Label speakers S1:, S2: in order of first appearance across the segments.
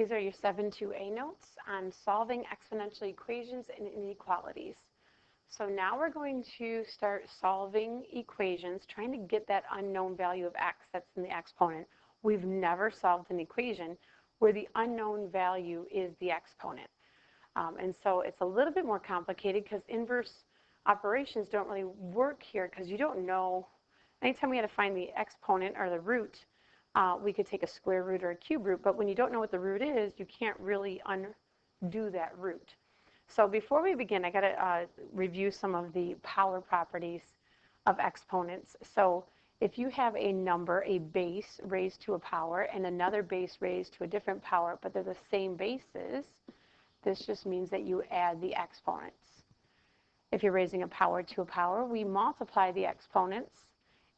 S1: These are your 7-2A notes on solving exponential equations and inequalities. So now we're going to start solving equations, trying to get that unknown value of x that's in the exponent. We've never solved an equation where the unknown value is the exponent. And so it's a little bit more complicated because inverse operations don't really work here because you don't know. Anytime we had to find the exponent or the root, we could take a square root or a cube root, but when you don't know what the root is, you can't really undo that root. So before we begin, I got to review some of the power properties of exponents. So if you have a number, a base raised to a power, and another base raised to a different power, but they're the same bases, this just means that you add the exponents. If you're raising a power to a power, we multiply the exponents.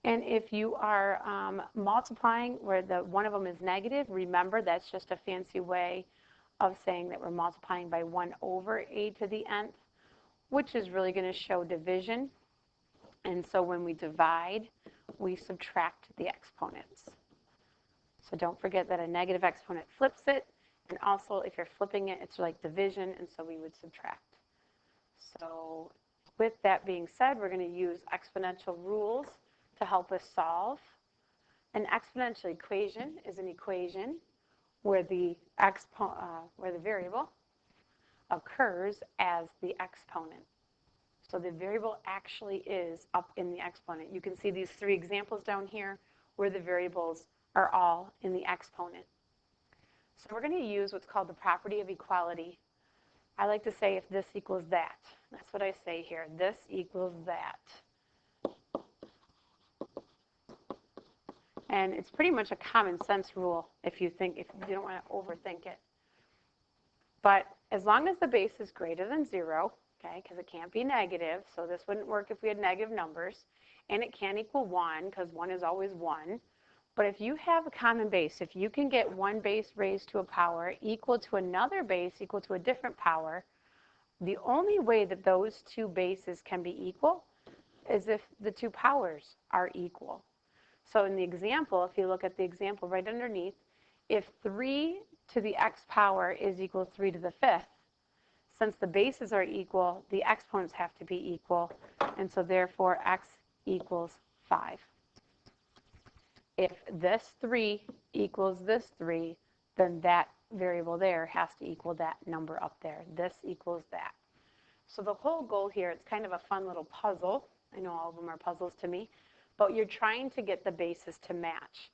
S1: And if you are multiplying where one of them is negative, remember that's just a fancy way of saying that we're multiplying by 1 over a to the nth, which is really going to show division. And so when we divide, we subtract the exponents. So don't forget that a negative exponent flips it. And also, if you're flipping it, it's like division, and so we would subtract. So with that being said, we're going to use exponential rules to help us solve. An exponential equation is an equation where the variable occurs as the exponent. So the variable actually is up in the exponent. You can see these 3 examples down here where the variables are all in the exponent. So we're going to use what's called the property of equality. I like to say if this equals that. That's what I say here. This equals that. And it's pretty much a common sense rule if you don't want to overthink it. But as long as the base is greater than 0, okay, because it can't be negative, so this wouldn't work if we had negative numbers, and it can't equal 1 because 1 is always 1. But if you have a common base, if you can get one base raised to a power equal to another base equal to a different power, the only way that those 2 bases can be equal is if the 2 powers are equal. So in the example, if you look at the example right underneath, if 3 to the x power is equal to 3 to the 5th, since the bases are equal, the exponents have to be equal, and so therefore x equals 5. If this 3 equals this 3, then that variable there has to equal that number up there. This equals that. So the whole goal here, it's kind of a fun little puzzle. I know all of them are puzzles to me. But you're trying to get the bases to match.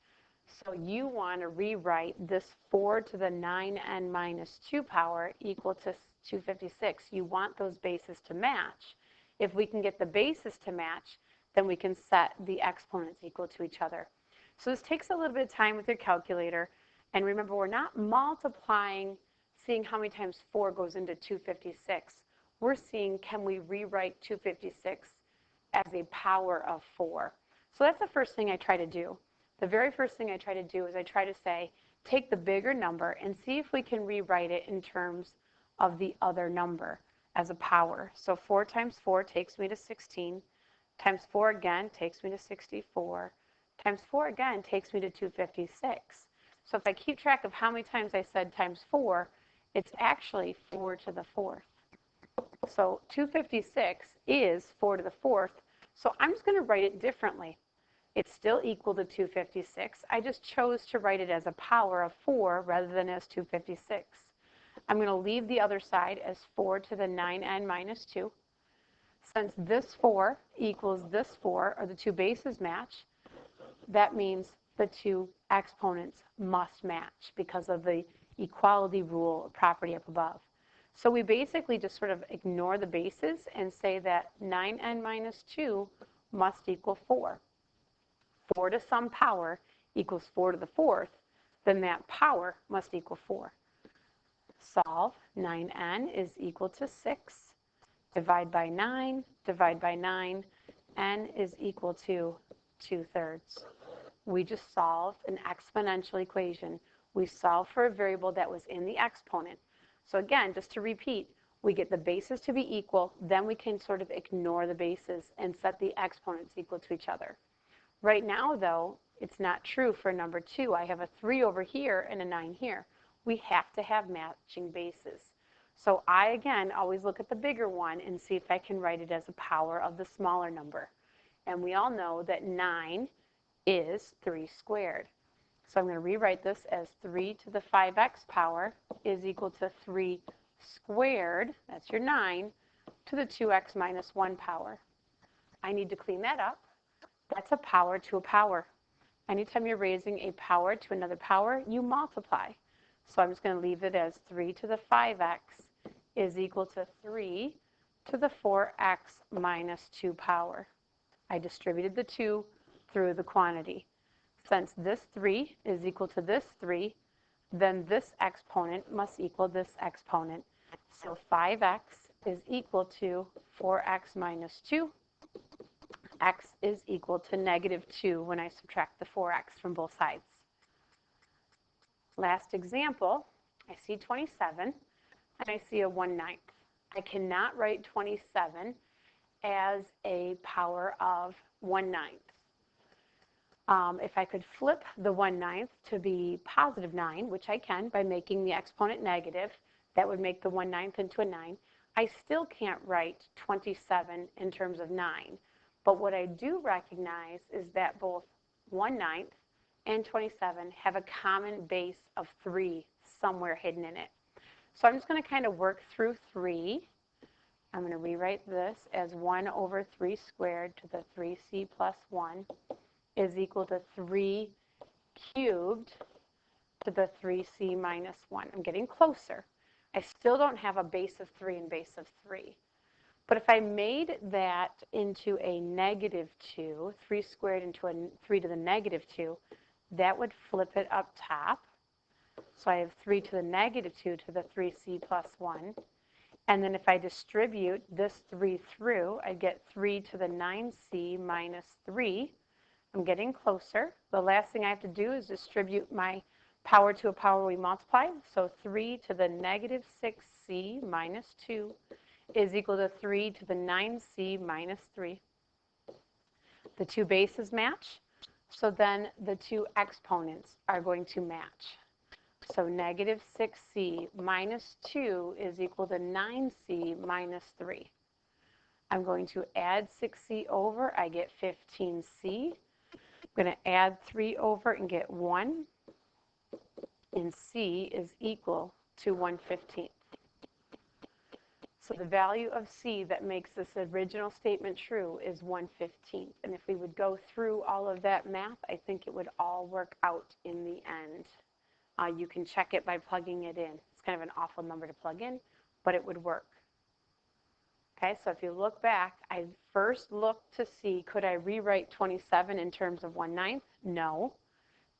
S1: So you want to rewrite this 4 to the 9n minus 2 power equal to 256. You want those bases to match. If we can get the bases to match, then we can set the exponents equal to each other. So this takes a little bit of time with your calculator. And remember, we're not multiplying, seeing how many times 4 goes into 256. We're seeing, can we rewrite 256 as a power of 4? So that's the first thing I try to do. The very first thing I try to do is I try to say, take the bigger number and see if we can rewrite it in terms of the other number as a power. So 4 times 4 takes me to 16, times 4 again takes me to 64, times 4 again takes me to 256. So if I keep track of how many times I said times 4, it's actually 4 to the 4th. So 256 is 4 to the 4th. So I'm just going to write it differently. It's still equal to 256. I just chose to write it as a power of 4 rather than as 256. I'm going to leave the other side as 4 to the 9n minus 2. Since this 4 equals this 4, or the 2 bases match, that means the 2 exponents must match because of the equality rule property up above. So we basically just sort of ignore the bases and say that 9n minus 2 must equal 4. 4 to some power equals 4 to the 4th, then that power must equal 4. Solve. 9n is equal to 6. Divide by 9, divide by 9, n is equal to 2/3. We just solved an exponential equation. We solved for a variable that was in the exponent. So again, just to repeat, we get the bases to be equal, then we can sort of ignore the bases and set the exponents equal to each other. Right now, though, it's not true for number 2. I have a 3 over here and a 9 here. we have to have matching bases. So I, again, always look at the bigger one and see if I can write it as a power of the smaller number. And we all know that 9 is 3 squared. So I'm going to rewrite this as 3 to the 5x power is equal to 3 squared, that's your 9, to the 2x minus 1 power. I need to clean that up. That's a power to a power. Anytime you're raising a power to another power, you multiply. So I'm just going to leave it as 3 to the 5x is equal to 3 to the 4x minus 2 power. I distributed the 2 through the quantity. Since this 3 is equal to this 3, then this exponent must equal this exponent. So 5x is equal to 4x minus 2. X is equal to negative 2 when I subtract the 4x from both sides. Last example, I see 27 and I see a 1/9. I cannot write 27 as a power of 1/9. If I could flip the 1/9 to be positive 9, which I can by making the exponent negative, that would make the 1/9 into a 9. I still can't write 27 in terms of 9. But what I do recognize is that both 1/9 and 27 have a common base of 3 somewhere hidden in it. So I'm just going to kind of work through 3. I'm going to rewrite this as 1 over 3 squared to the 3c plus 1 is equal to 3 cubed to the 3c minus 1. I'm getting closer. I still don't have a base of 3 and base of 3. But if I made that into a negative 2, 3 squared into a 3 to the negative 2, that would flip it up top. So I have 3 to the negative 2 to the 3c plus 1. And then if I distribute this 3 through, I get 3 to the 9c minus 3. I'm getting closer. The last thing I have to do is distribute my power to a power we multiply. So 3 to the negative 6c minus 2 is equal to 3 to the 9c minus 3. The two bases match, so then the two exponents are going to match. So negative 6c minus 2 is equal to 9c minus 3. I'm going to add 6c over, I get 15c. I'm going to add 3 over and get 1, and c is equal to 1/15. So the value of c that makes this original statement true is 1/15. And if we would go through all of that math, I think it would all work out in the end. You can check it by plugging it in. It's kind of an awful number to plug in, but it would work. Okay, so if you look back, I first looked to see, could I rewrite 27 in terms of 1/9? No.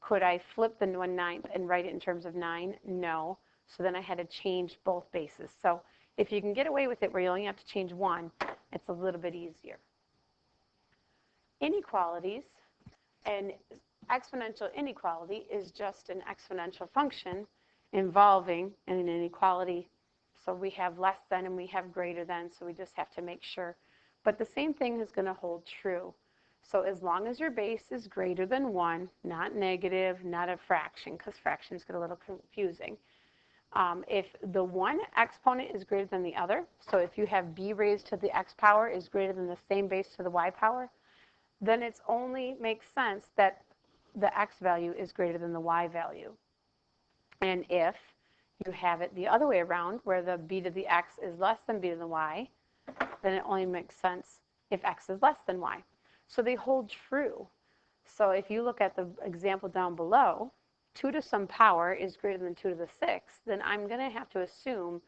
S1: Could I flip the 1/9 and write it in terms of 9? No. So then I had to change both bases. So if you can get away with it where you only have to change one, it's a little bit easier. Inequalities, and exponential inequality is just an exponential function involving an inequality. So we have less than and we have greater than, so we just have to make sure. But the same thing is going to hold true. So as long as your base is greater than 1, not negative, not a fraction, because fractions get a little confusing. If the one exponent is greater than the other, so if you have b raised to the x power is greater than the same base to the y power, then it only makes sense that the x value is greater than the y value. And if you have it the other way around, where the b to the x is less than b to the y, then it only makes sense if x is less than y. So they hold true. So if you look at the example down below, 2 to some power is greater than 2 to the 6th, then I'm going to have to assume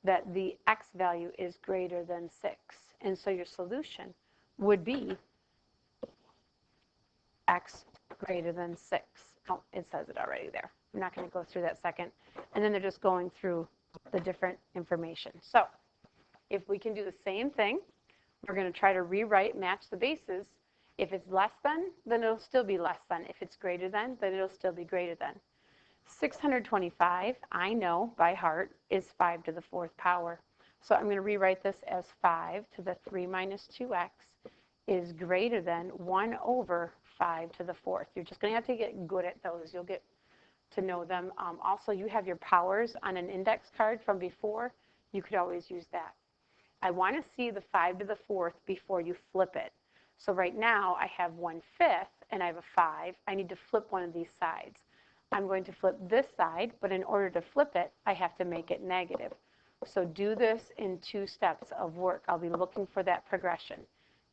S1: that the x value is greater than 6. And so your solution would be x greater than 6. Oh, it says it already there. I'm not going to go through that second. And then they're just going through the different information. So if we can do the same thing, we're going to try to rewrite, match the bases. If it's less than, then it'll still be less than. If it's greater than, then it'll still be greater than. 625, I know by heart, is 5 to the 4th power. So I'm going to rewrite this as 5 to the 3 minus 2x is greater than 1 over 5 to the 4th. You're just going to have to get good at those. You'll get to know them. Also, you have your powers on an index card from before. You could always use that. I want to see the 5 to the 4th before you flip it. So right now I have 1/5 and I have a 5. I need to flip one of these sides. I'm going to flip this side, but in order to flip it, I have to make it negative. So do this in 2 steps of work. I'll be looking for that progression.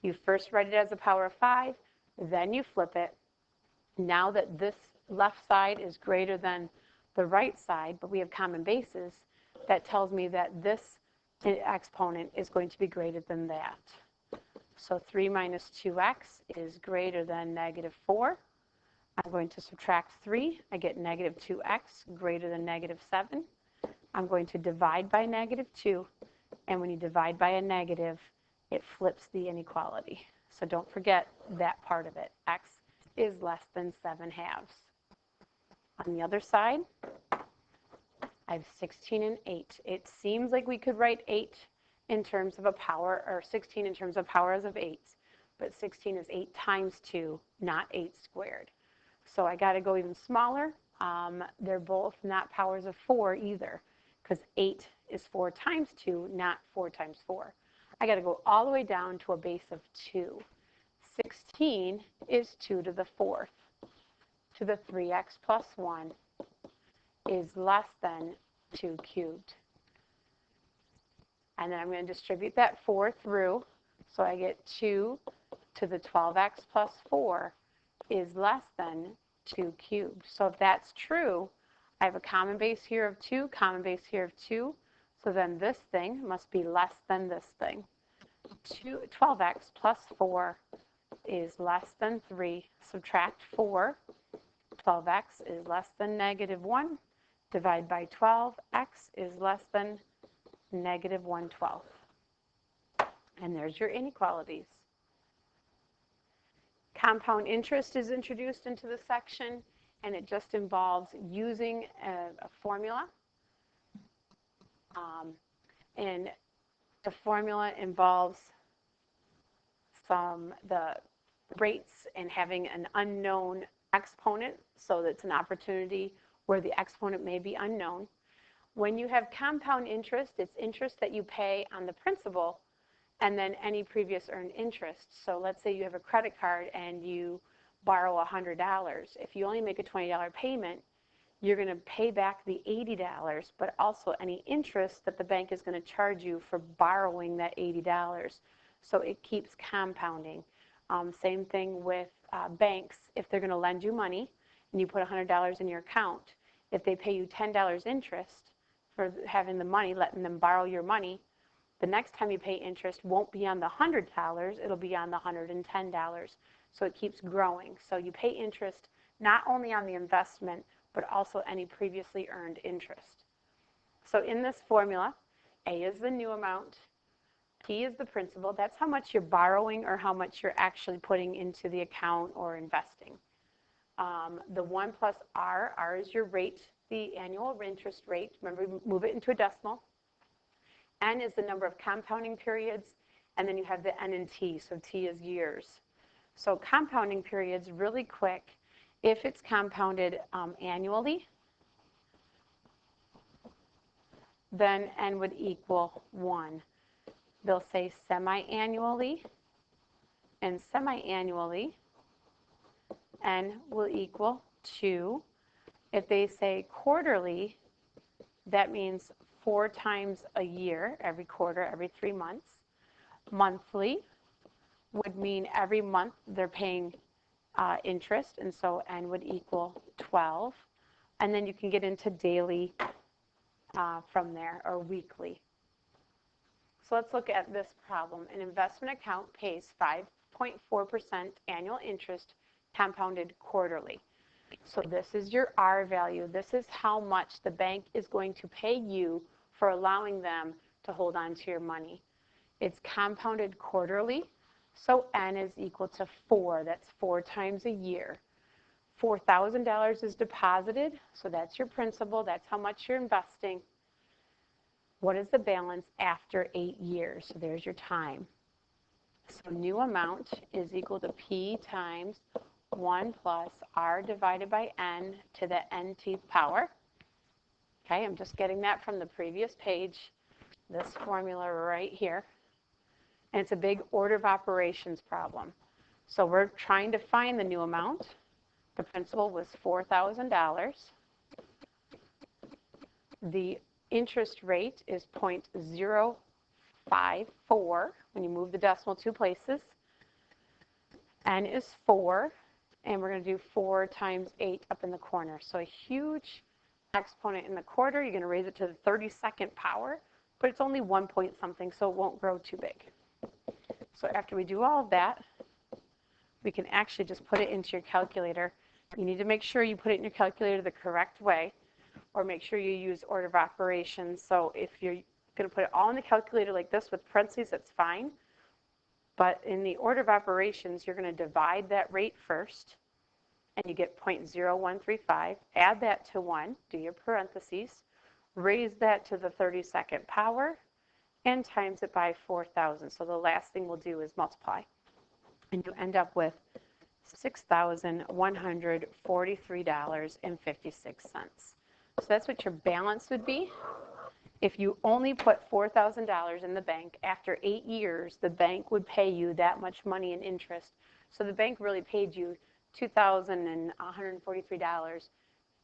S1: You first write it as a power of 5, then you flip it. Now that this left side is greater than the right side, but we have common bases, that tells me that this exponent is going to be greater than that. So 3 minus 2x is greater than negative 4. I'm going to subtract 3. I get negative 2x greater than negative 7. I'm going to divide by negative 2. And when you divide by a negative, it flips the inequality. So don't forget that part of it. X is less than 7/2. On the other side, I have 16 and 8. It seems like we could write 8 in terms of a power, or 16 in terms of powers of 8. But 16 is 8 times 2, not 8 squared. So I got to go even smaller. They're both not powers of 4 either, because 8 is 4 times 2, not 4 times 4. I got to go all the way down to a base of 2. 16 is 2 to the 4th. To the 3x plus 1 is less than 2 cubed. And then I'm going to distribute that 4 through. So I get 2 to the 12x plus 4 is less than 2 cubed. So if that's true, I have a common base here of 2, common base here of 2. So then this thing must be less than this thing. 12x plus 4 is less than 3. Subtract 4. 12x is less than negative 1. Divide by 12. X is less than negative 1/12. And there's your inequalities. Compound interest is introduced into the section, and it just involves using a formula. And the formula involves the rates and having an unknown exponent, so that's an opportunity where the exponent may be unknown. When you have compound interest, it's interest that you pay on the principal and then any previous earned interest. So let's say you have a credit card and you borrow $100. If you only make a $20 payment, you're going to pay back the $80, but also any interest that the bank is going to charge you for borrowing that $80. So it keeps compounding. Same thing with banks. If they're going to lend you money and you put $100 in your account, if they pay you $10 interest for having the money, letting them borrow your money, the next time you pay interest won't be on the $100, it'll be on the $110. So it keeps growing. So you pay interest not only on the investment, but also any previously earned interest. So in this formula, A is the new amount, P is the principal. That's how much you're borrowing or how much you're actually putting into the account or investing. The 1 plus R, R is your rate, the annual interest rate. Remember, move it into a decimal. N is the number of compounding periods, and then you have the N and T, so T is years. So compounding periods, really quick, if it's compounded annually, then N would equal 1. They'll say semi-annually, and semi-annually, N will equal 2. If they say quarterly, that means 4 times a year, every quarter, every 3 months. Monthly would mean every month they're paying interest, and so N would equal 12. And then you can get into daily from there, or weekly. So let's look at this problem. An investment account pays 5.4% annual interest compounded quarterly. So this is your R value. This is how much the bank is going to pay you for allowing them to hold on to your money. It's compounded quarterly, so N is equal to 4. That's 4 times a year. $4,000 is deposited, so that's your principal. That's how much you're investing. What is the balance after 8 years? So there's your time. So new amount is equal to P times 1 plus r divided by n to the nth power. Okay, I'm just getting that from the previous page, this formula right here. And it's a big order of operations problem. So we're trying to find the new amount. The principal was $4,000. The interest rate is 0.054 when you move the decimal 2 places. N is 4, and we're going to do 4 times 8 up in the corner. So a huge exponent in the quarter. You're going to raise it to the 32nd power, but it's only 1 point something, so it won't grow too big. So after we do all of that, we can actually just put it into your calculator. You need to make sure you put it in your calculator the correct way, or make sure you use order of operations. So if you're going to put it all in the calculator like this with parentheses, that's fine. But in the order of operations, you're going to divide that rate first, and you get 0.0135. Add that to 1, do your parentheses, raise that to the 32nd power, and times it by 4,000. So the last thing we'll do is multiply. And you end up with $6,143.56. So that's what your balance would be. If you only put $4,000 in the bank, after 8 years, the bank would pay you that much money in interest. So the bank really paid you $2,143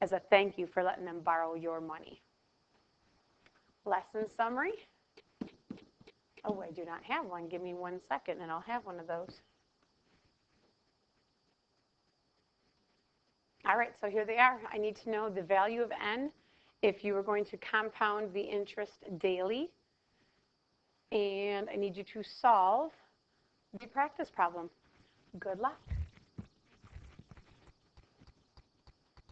S1: as a thank you for letting them borrow your money. Lesson summary. Oh, I do not have one. Give me 1 second and I'll have one of those. All right, so here they are. I need to know the value of n if you are going to compound the interest daily. And I need you to solve the practice problem. Good luck.